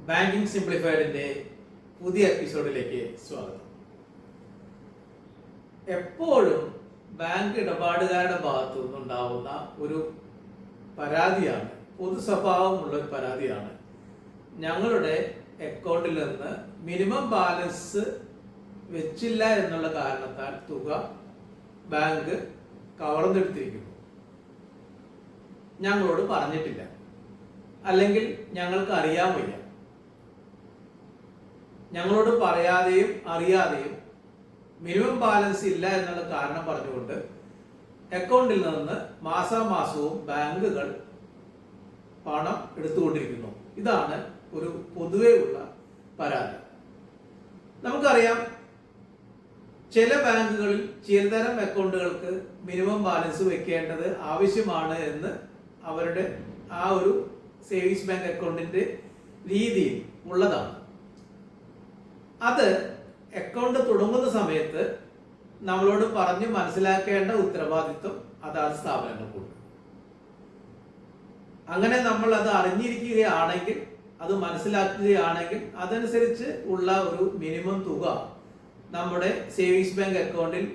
Banking സിംപ്ലിഫൈഡിന്റെ പുതിയ എപ്പിസോഡിലേക്ക് സ്വാഗതം. എപ്പോഴും ബാങ്ക് ഇടപാടുകാരുടെ ഭാഗത്തു നിന്നുണ്ടാവുന്ന ഒരു പരാതിയാണ്, പൊതു സ്വഭാവമുള്ള ഒരു പരാതിയാണ്, ഞങ്ങളുടെ അക്കൗണ്ടിൽ നിന്ന് മിനിമം ബാലൻസ് വെച്ചില്ല എന്നുള്ള കാരണത്താൽ തുക ബാങ്ക് കവർന്നെടുത്തിരിക്കുന്നു, ഞങ്ങളോട് പറഞ്ഞിട്ടില്ല, അല്ലെങ്കിൽ ഞങ്ങൾക്ക് അറിയാൻ വയ്യ. ഞങ്ങളോട് പറയാതെയും അറിയാതെയും മിനിമം ബാലൻസ് ഇല്ല എന്നുള്ള കാരണം പറഞ്ഞുകൊണ്ട് അക്കൗണ്ടിൽ നിന്ന് മാസാമാസവും ബാങ്കുകൾ പണം എടുത്തുകൊണ്ടിരിക്കുന്നു. ഇതാണ് ഒരു പൊതുവേ ഉള്ള പരാതി. നമുക്കറിയാം, ചില ബാങ്കുകളിൽ ചിലതരം അക്കൗണ്ടുകൾക്ക് മിനിമം ബാലൻസ് വെക്കേണ്ടത് ആവശ്യമാണ് എന്ന് അവരുടെ ആ ഒരു സേവിങ്സ് ബാങ്ക് അക്കൗണ്ടിന്റെ രീതിയിൽ ഉള്ളതാണ്. അത് അക്കൗണ്ട് തുടങ്ങുന്ന സമയത്ത് നമ്മളോട് പറഞ്ഞു മനസ്സിലാക്കേണ്ട ഉത്തരവാദിത്വം അതാത് സ്ഥാപനങ്ങൾക്കുണ്ട്. അങ്ങനെ നമ്മൾ അത് അറിഞ്ഞിരിക്കുകയാണെങ്കിൽ, അത് മനസ്സിലാക്കുകയാണെങ്കിൽ അതനുസരിച്ച് ഉള്ള ഒരു മിനിമം തുക നമ്മുടെ സേവിങ്സ് ബാങ്ക് അക്കൗണ്ടിൽ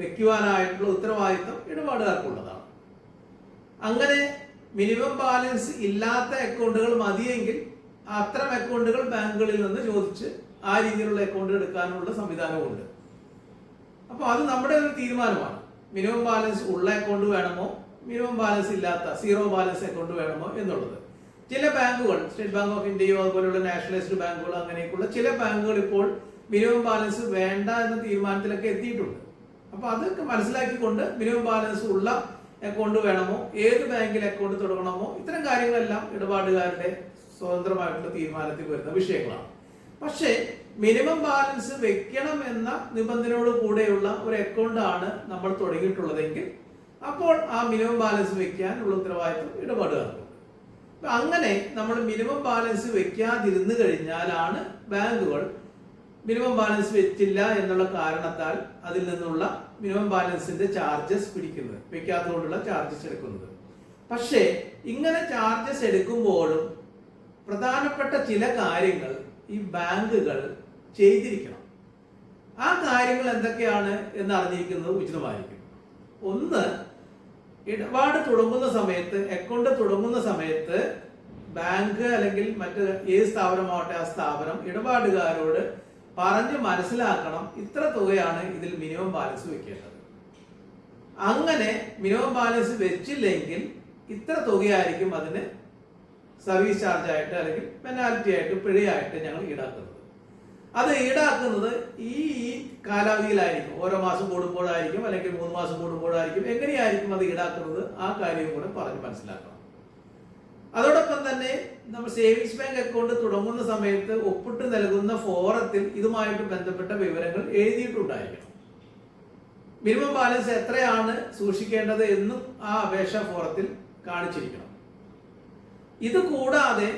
വെക്കുവാനായിട്ടുള്ള ഉത്തരവാദിത്വം ഇടപാടുകാർക്കുള്ളതാണ്. അങ്ങനെ മിനിമം ബാലൻസ് ഇല്ലാത്ത അക്കൗണ്ടുകൾ മതിയെങ്കിൽ അത്തരം അക്കൗണ്ടുകൾ ബാങ്കുകളിൽ നിന്ന് ചോദിച്ച് ആ രീതിയിലുള്ള അക്കൗണ്ട് എടുക്കാനുള്ള സംവിധാനമുണ്ട്. അപ്പോൾ അത് നമ്മുടെ ഒരു തീരുമാനമാണ്. മിനിമം ബാലൻസ് ഉള്ള അക്കൗണ്ട് വേണമോ, മിനിമം ബാലൻസ് ഇല്ലാത്ത സീറോ ബാലൻസ് അക്കൗണ്ട് വേണമോ എന്നുള്ളത്. ചില ബാങ്കുകൾ, സ്റ്റേറ്റ് ബാങ്ക് ഓഫ് ഇന്ത്യയോ അതുപോലെയുള്ള നാഷണലൈസ്ഡ് ബാങ്കുകളോ അങ്ങനെയൊക്കെയുള്ള ചില ബാങ്കുകൾ ഇപ്പോൾ മിനിമം ബാലൻസ് വേണ്ട എന്ന തീരുമാനത്തിലൊക്കെ എത്തിയിട്ടുണ്ട്. അപ്പോൾ അതൊക്കെ മനസ്സിലാക്കിക്കൊണ്ട് മിനിമം ബാലൻസ് ഉള്ള അക്കൗണ്ട് വേണമോ, ഏത് ബാങ്കിൽ അക്കൗണ്ട് തുടങ്ങണമോ, ഇത്തരം കാര്യങ്ങളെല്ലാം ഇടപാടുകാരുടെ സ്വതന്ത്രമായിട്ടുള്ള തീരുമാനത്തിൽ വരുന്ന വിഷയങ്ങളാണ്. പക്ഷേ മിനിമം ബാലൻസ് വെക്കണം എന്ന നിബന്ധനയോട് കൂടെയുള്ള ഒരു അക്കൗണ്ട് ആണ് നമ്മൾ തുടങ്ങിയിട്ടുള്ളതെങ്കിൽ അപ്പോൾ ആ മിനിമം ബാലൻസ് വെക്കാനുള്ള ഉത്തരവാദിത്വം ഇടപാടുകാർക്കുണ്ട്. അങ്ങനെ നമ്മൾ മിനിമം ബാലൻസ് വെക്കാതിരുന്നു കഴിഞ്ഞാലാണ് ബാങ്കുകൾ മിനിമം ബാലൻസ് വെച്ചില്ല എന്നുള്ള കാരണത്താൽ അതിൽ നിന്നുള്ള മിനിമം ബാലൻസിന്റെ ചാർജസ് പിടിക്കുന്നത്, വെക്കാത്തതുകൊണ്ടുള്ള ചാർജസ് എടുക്കുന്നത്. പക്ഷേ ഇങ്ങനെ ചാർജസ് എടുക്കുമ്പോഴും പ്രധാനപ്പെട്ട ചില കാര്യങ്ങൾ ഈ ബാങ്കുകൾ ചെയ്തിരിക്കണം. ആ കാര്യങ്ങൾ എന്തൊക്കെയാണ് എന്ന് അറിഞ്ഞിരിക്കുന്നത് ഉചിതമായിരിക്കും. ഒന്ന്, ഇടപാട് തുടങ്ങുന്ന സമയത്ത്, അക്കൗണ്ട് തുടങ്ങുന്ന സമയത്ത് ബാങ്ക് അല്ലെങ്കിൽ മറ്റ് ഏത് സ്ഥാപനമാവട്ടെ ആ സ്ഥാപനം ഇടപാടുകാരോട് പറഞ്ഞ് മനസ്സിലാക്കണം, ഇത്ര തുകയാണ് ഇതിൽ മിനിമം ബാലൻസ് വെക്കേണ്ടത്. അങ്ങനെ മിനിമം ബാലൻസ് വെച്ചില്ലെങ്കിൽ ഇത്ര തുകയായിരിക്കും അതിന് സർവീസ് ചാർജ് ആയിട്ട് അല്ലെങ്കിൽ പെനാൽറ്റി ആയിട്ട്, പിഴയായിട്ട് ഞങ്ങൾ ഈടാക്കുന്നത്. അത് ഈടാക്കുന്നത് ഈ കാലാവധിയിലായിരിക്കും. ഓരോ മാസം കൂടുമ്പോഴായിരിക്കും, അല്ലെങ്കിൽ 3 മാസം കൂടുമ്പോഴായിരിക്കും. എങ്ങനെയായിരിക്കും അത് ഈടാക്കുന്നത്, ആ കാര്യം കൂടെ പറഞ്ഞ് മനസ്സിലാക്കണം. അതോടൊപ്പം തന്നെ നമ്മൾ സേവിങ്സ് ബാങ്ക് അക്കൗണ്ട് തുടങ്ങുന്ന സമയത്ത് ഒപ്പിട്ട് നൽകുന്ന ഫോറത്തിൽ ഇതുമായിട്ട് ബന്ധപ്പെട്ട വിവരങ്ങൾ എഴുതിയിട്ടുണ്ടായിരിക്കണം. മിനിമം ബാലൻസ് എത്രയാണ് സൂക്ഷിക്കേണ്ടത് എന്നും ആ അപേക്ഷാ ഫോറത്തിൽ കാണിച്ചിരിക്കണം. ഇത് കൂടാതെ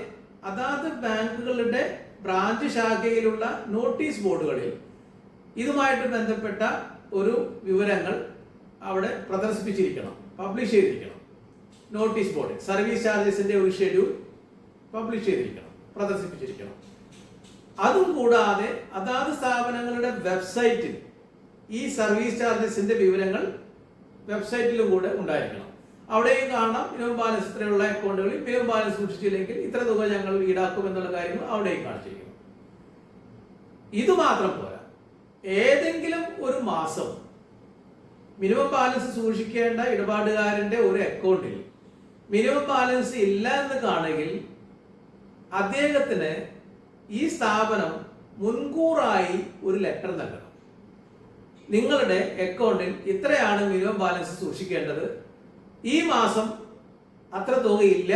അതാത് ബാങ്കുകളുടെ ബ്രാഞ്ച് ശാഖയിലുള്ള നോട്ടീസ് ബോർഡുകളിൽ ഇതുമായിട്ട് ബന്ധപ്പെട്ട ഒരു വിവരങ്ങൾ അവിടെ പ്രദർശിപ്പിച്ചിരിക്കണം, പബ്ലിഷ് ചെയ്തിരിക്കണം. നോട്ടീസ് ബോർഡിൽ സർവീസ് ചാർജസിന്റെ ഒരു ഷെഡ്യൂൾ പബ്ലിഷ് ചെയ്തിരിക്കണം, പ്രദർശിപ്പിച്ചിരിക്കണം. അതും കൂടാതെ അതാത് സ്ഥാപനങ്ങളുടെ വെബ്സൈറ്റിൽ ഈ സർവീസ് ചാർജസിന്റെ വിവരങ്ങൾ വെബ്സൈറ്റിലും കൂടെ ഉണ്ടായിരിക്കണം. അവിടെയും കാണാം മിനിമം ബാലൻസ് ഇത്രയുള്ള അക്കൗണ്ടുകളിൽ മിനിമം ബാലൻസ് സൂക്ഷിച്ചില്ലെങ്കിൽ ഇത്ര തുക ഞങ്ങൾ ഈടാക്കും എന്നുള്ള കാര്യങ്ങൾ അവിടെയും കാണിച്ചിരിക്കണം. ഇത് മാത്രം പോരാ, ഏതെങ്കിലും ഒരു മാസം മിനിമം ബാലൻസ് സൂക്ഷിക്കേണ്ട ഇടപാടുകാരന്റെ ഒരു അക്കൗണ്ടിൽ മിനിമം ബാലൻസ് ഇല്ല എന്ന് കാണുമെങ്കിൽ അദ്ദേഹത്തിന് ഈ സ്ഥാപനം മുൻകൂറായി ഒരു ലെറ്റർ നൽകണം. നിങ്ങളുടെ അക്കൗണ്ടിൽ ഇത്രയാണ് മിനിമം ബാലൻസ് സൂക്ഷിക്കേണ്ടത്, ഈ മാസം അത്ര തുകയില്ല,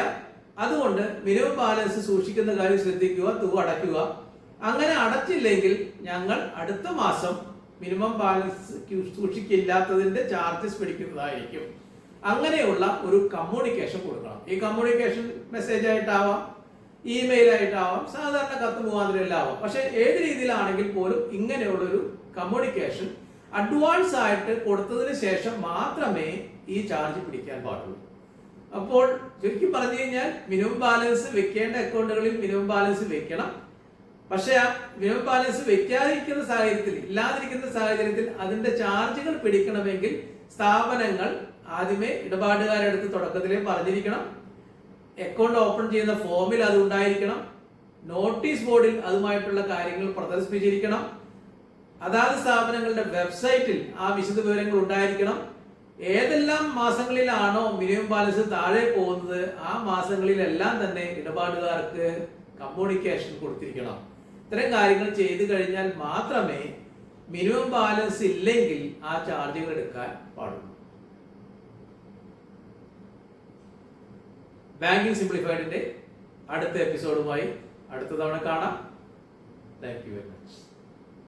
അതുകൊണ്ട് മിനിമം ബാലൻസ് സൂക്ഷിക്കുന്ന കാര്യം ശ്രദ്ധിക്കുക, തുക അടയ്ക്കുക. അങ്ങനെ അടച്ചില്ലെങ്കിൽ ഞങ്ങൾ അടുത്ത മാസം മിനിമം ബാലൻസ് സൂക്ഷിക്കില്ലാത്തതിന്റെ ചാർജസ് പിടിക്കുന്നതായിരിക്കും. അങ്ങനെയുള്ള ഒരു കമ്മ്യൂണിക്കേഷൻ കൊടുക്കണം. ഈ കമ്മ്യൂണിക്കേഷൻ മെസ്സേജ് ആയിട്ടാവാം, ഇമെയിൽ ആയിട്ടാവാം, സാധാരണ കത്ത് മുഖാന്തരം എല്ലാം ആവാം. പക്ഷെ ഏത് രീതിയിലാണെങ്കിൽ പോലും ഇങ്ങനെയുള്ളൊരു കമ്മ്യൂണിക്കേഷൻ അഡ്വാൻസ് ആയിട്ട് കൊടുത്തതിന് ശേഷം മാത്രമേ ഈ ചാർജ് പിടിക്കാൻ പാടുള്ളൂ. അപ്പോൾ ചുരുക്കി പറഞ്ഞു കഴിഞ്ഞാൽ മിനിമം ബാലൻസ് വെക്കേണ്ട അക്കൗണ്ടുകളിൽ മിനിമം ബാലൻസ് വെക്കണം. പക്ഷെ ആ മിനിമം ബാലൻസ് വെക്കാതിരിക്കുന്ന സാഹചര്യത്തിൽ, ഇല്ലാതിരിക്കുന്ന സാഹചര്യത്തിൽ അതിന്റെ ചാർജുകൾ പിടിക്കണമെങ്കിൽ സ്ഥാപനങ്ങൾ ആദ്യമേ ഇടപാടുകാരുടെ അടുത്ത് തുടക്കത്തിലേ പറഞ്ഞിരിക്കണം. അക്കൗണ്ട് ഓപ്പൺ ചെയ്യുന്ന ഫോമിൽ അത് ഉണ്ടായിരിക്കണം. നോട്ടീസ് ബോർഡിൽ അതുമായിട്ടുള്ള കാര്യങ്ങൾ പ്രദർശിപ്പിച്ചിരിക്കണം. അതാത് സ്ഥാപനങ്ങളുടെ വെബ്സൈറ്റിൽ ആ വിശദ വിവരങ്ങൾ ഉണ്ടായിരിക്കണം. ഏതെല്ലാം മാസങ്ങളിലാണോ മിനിമം ബാലൻസ് താഴെ പോകുന്നത് ആ മാസങ്ങളിലെല്ലാം തന്നെ ഇടപാടുകാർക്ക് കമ്മ്യൂണിക്കേഷൻ കൊടുത്തിരിക്കണം. ഇത്തരം കാര്യങ്ങൾ ചെയ്തു കഴിഞ്ഞാൽ മാത്രമേ മിനിമം ബാലൻസ് ഇല്ലെങ്കിൽ ആ ചാർജുകൾ എടുക്കാൻ പാടുള്ളൂ. ബാങ്കിങ് സിംപ്ലിഫൈഡിന്റെ അടുത്ത എപ്പിസോഡുമായി അടുത്ത തവണ കാണാം. Thank you very much.